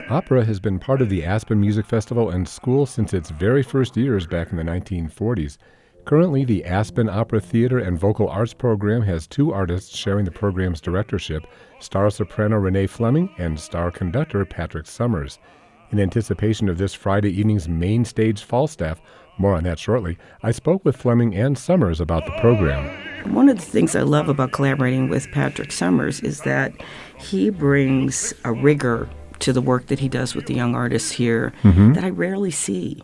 Opera has been part of the Aspen Music Festival and School since its very first years back in the 1940s. Currently, the Aspen Opera Theater and Vocal Arts program has two artists sharing the program's directorship, star soprano Renee Fleming and star conductor Patrick Summers. In anticipation of this Friday evening's main stage Falstaff, more on that shortly, I spoke with Fleming and Summers about the program. One of the things I love about collaborating with Patrick Summers is that he brings a rigor to the work that he does with the young artists here that I rarely see.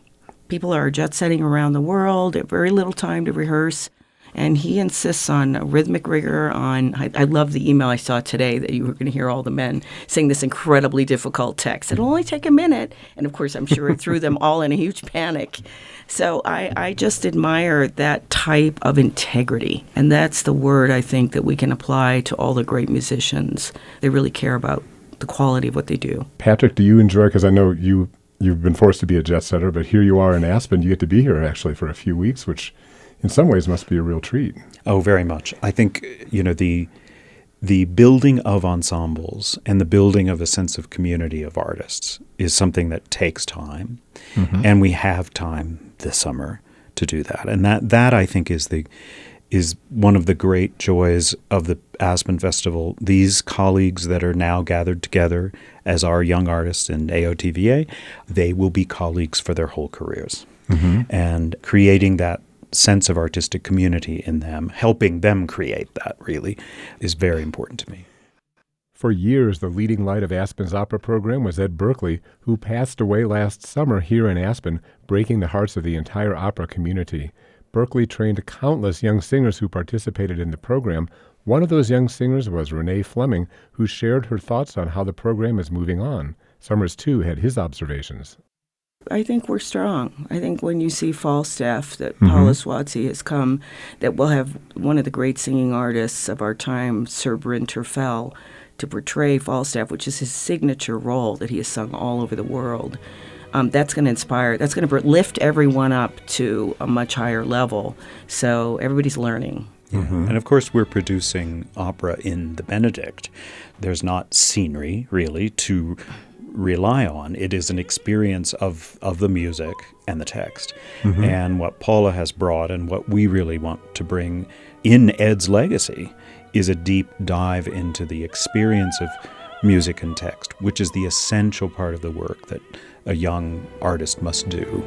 People are jet-setting around the world, have very little time to rehearse, and he insists on a rhythmic rigor. I love the email I saw today that you were going to hear all the men sing this incredibly difficult text. It'll only take a minute, and of course I'm sure it threw them all in a huge panic. So I just admire that type of integrity, and that's the word I think that we can apply to all the great musicians. They really care about the quality of what they do. Patrick, do you enjoy, because I know you've been forced to be a jet setter, but here you are in Aspen. You get to be here actually for a few weeks, which in some ways must be a real treat. Oh, very much. I think, the building of ensembles and the building of a sense of community of artists is something that takes time, and we have time this summer to do that. And that I think is one of the great joys of the Aspen Festival. These colleagues that are now gathered together as our young artists in AOTVA, they will be colleagues for their whole careers. And creating that sense of artistic community in them, helping them create that, really, is very important to me. For years, the leading light of Aspen's opera program was Ed Berkeley, who passed away last summer here in Aspen, breaking the hearts of the entire opera community. Berkeley trained countless young singers who participated in the program. One of those young singers was Renee Fleming, who shared her thoughts on how the program is moving on. Summers, too, had his observations. I think we're strong. I think when you see Falstaff, that Paula Swazi has come, that we'll have one of the great singing artists of our time, Sir Bryn Terfel, to portray Falstaff, which is his signature role that he has sung all over the world. That's going to inspire, that's going to lift everyone up to a much higher level. So everybody's learning. And of course, we're producing opera in the Benedict. There's not scenery, really, to rely on. It is an experience of the music and the text. And what Paula has brought and what we really want to bring in Ed's legacy is a deep dive into the experience of music and text, which is the essential part of the work that a young artist must do.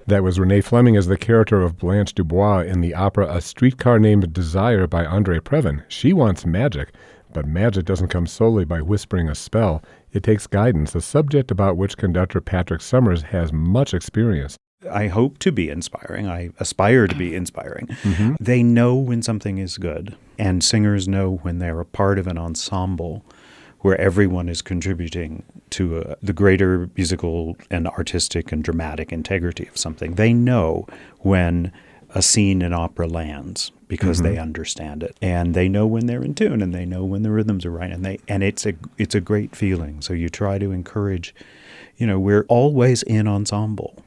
That was Renee Fleming as the character of Blanche Dubois in the opera A Streetcar Named Desire by Andre Previn. She wants magic, but magic doesn't come solely by whispering a spell. It takes guidance, a subject about which conductor Patrick Summers has much experience. I hope to be inspiring. I aspire to be inspiring. They know when something is good, and singers know when they're a part of an ensemble where everyone is contributing to the greater musical and artistic and dramatic integrity of something. They know when a scene in opera lands because they understand it, and they know when they're in tune, and they know when the rhythms are right, and it's a great feeling. So you try to encourage, we're always in ensemble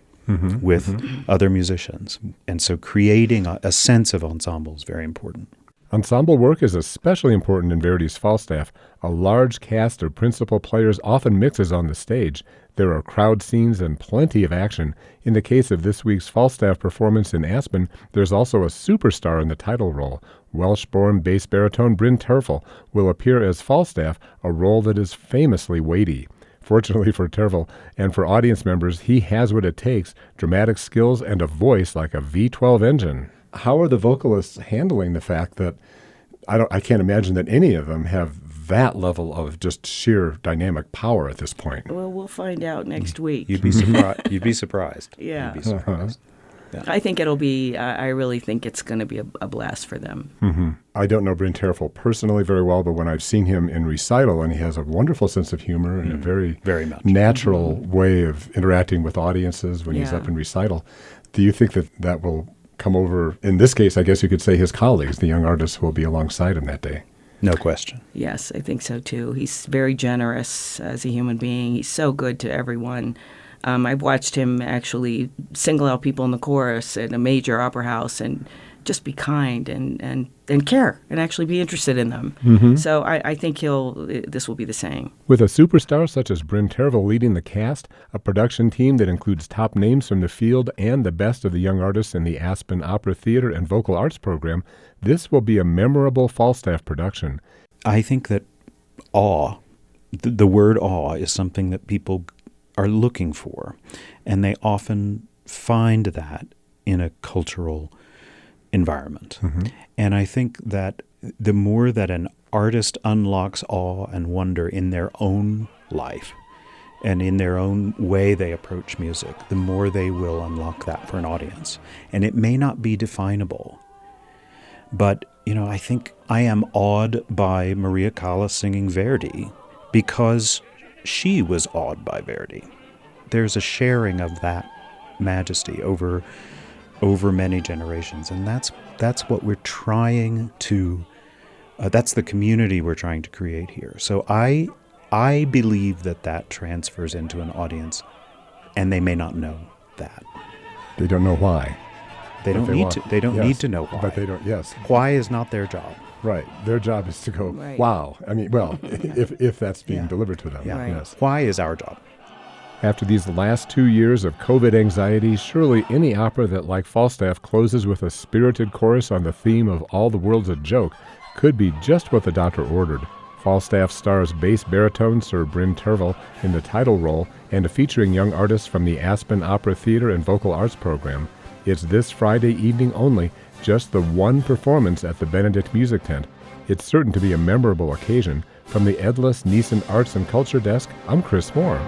with other musicians, and so creating a sense of ensemble is very important. Ensemble work is especially important in Verdi's Falstaff. A large cast of principal players often mixes on the stage. There are crowd scenes and plenty of action. In the case of this week's Falstaff performance in Aspen, there's also a superstar in the title role. Welsh-born bass baritone Bryn Terfel will appear as Falstaff, a role that is famously weighty. Fortunately for Terfel and for audience members, he has what it takes, dramatic skills and a voice like a V12 engine. How are the vocalists handling the fact that I can't imagine that any of them have that level of just sheer dynamic power at this point? Well, we'll find out next week. You'd be surprised. You'd be surprised. Yeah. You'd be surprised. Yeah. I think it'll be, I really think it's going to be a blast for them. I don't know Bryn Terfel personally very well, but when I've seen him in recital, and he has a wonderful sense of humor and a very much natural way of interacting with audiences when he's up in recital, do you think that will come over, in this case, I guess you could say his colleagues, the young artists who will be alongside him that day? No question. Yes, I think so too. He's very generous as a human being. He's so good to everyone. I've watched him actually single out people in the chorus at a major opera house and just be kind and care and actually be interested in them. So I think this will be the same. With a superstar such as Bryn Tervel leading the cast, a production team that includes top names from the field and the best of the young artists in the Aspen Opera Theater and Vocal Arts program, this will be a memorable Falstaff production. I think that awe, the word awe, is something that people are looking for, and they often find that in a cultural environment. And I think that the more that an artist unlocks awe and wonder in their own life and in their own way they approach music, the more they will unlock that for an audience. And it may not be definable, but I think I am awed by Maria Callas singing Verdi because she was awed by Verdi. There's a sharing of that majesty over many generations, and that's what we're trying to. That's the community we're trying to create here. So I believe that transfers into an audience, and they may not know that. They don't know why. They don't need to. They don't need to know why. But they don't. Yes. Why is not their job. Right. Their job is to go, wow. I mean, well, if that's being delivered to them. Yeah. Right. Yes. Why is our job. After these last 2 years of COVID anxiety, surely any opera that, like Falstaff, closes with a spirited chorus on the theme of all the world's a joke could be just what the doctor ordered. Falstaff stars bass baritone Sir Bryn Tervel in the title role and featuring young artists from the Aspen Opera Theater and Vocal Arts program. It's this Friday evening only, just the one performance at the Benedict Music Tent. It's certain to be a memorable occasion. From the Edlis Neeson Arts and Culture Desk, I'm Chris Moore.